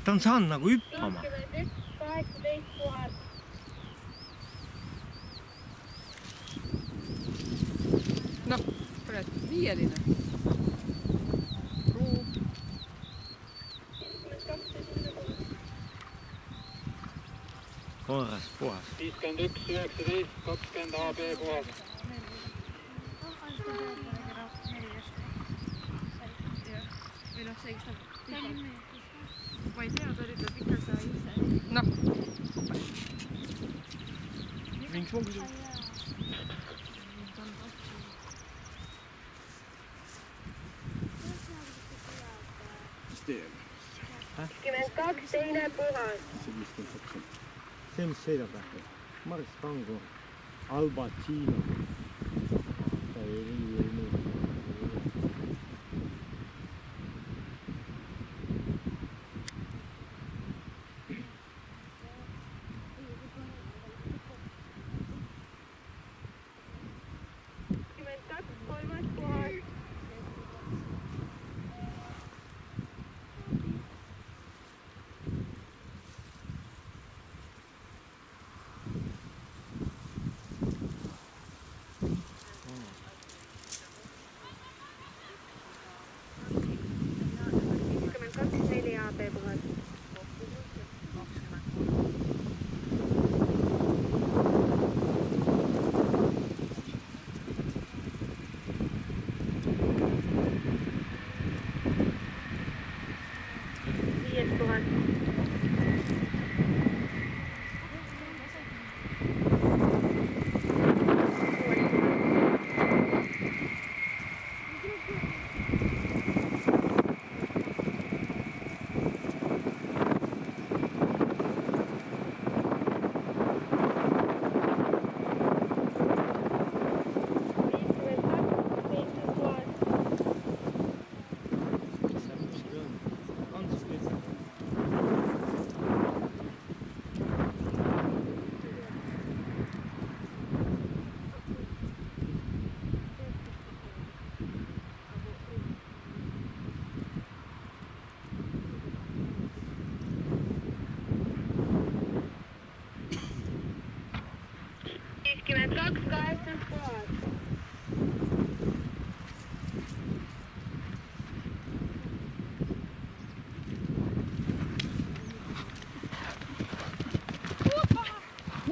Ta on saanud nagu hüppama. 18 000. Noh, kurat, 5. Ruu. Korras, puhas. 51, 19, 20 AB puhas. Ma ei tea, ta üritab ikka saa ise. Noh. Mingi smoogi. 22 teine puhas. See, mis sõidab lähe. Mars Kangur, Albacino. Ta ei nii. Kolmas puhas.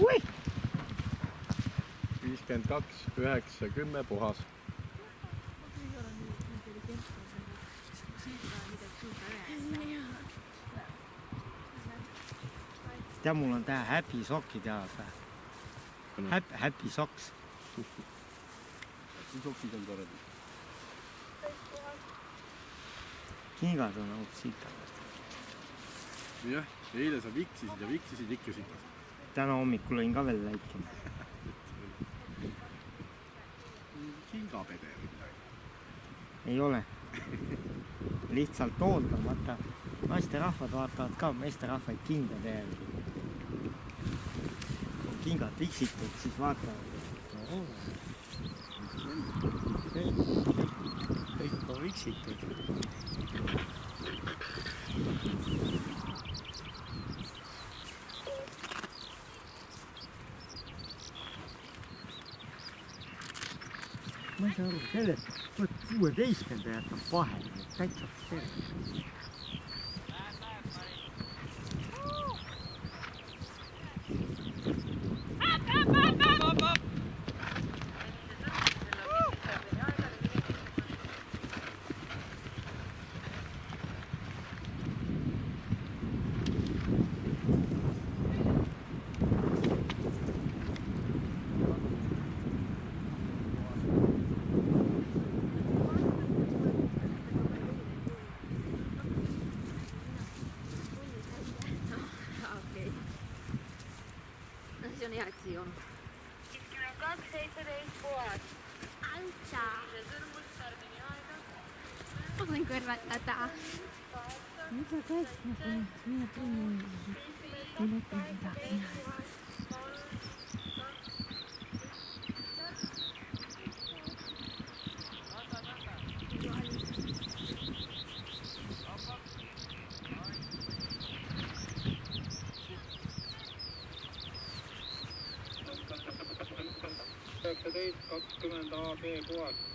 Ui! 52, 9, 10 puhas. Tea, mul on tää happy sokid jalas või? Happy socks. Sokid on toredad. Kingad on nagu sitad. Jah, eile sa viksisid ikka sitad. Täna hommikul olin ka veel läikima. Kingapede või midagi. Ei ole. Lihtsalt ooldan, vaata. Naisterahvad vaatavad ka meesterahvaid kingade järgi. Kui kingad viksitud, siis vaatavad. Kõik on viksitud. Ma ei saa aru sellest, 16 jätab vahel, täitsa sellest. See on hea, et siia on. 22, 17 puhas. Altsa! Ma võin kõrvetada. Mida käsma paned? Mina tunnen. Mina tunnen. 19, 20 AB puhas.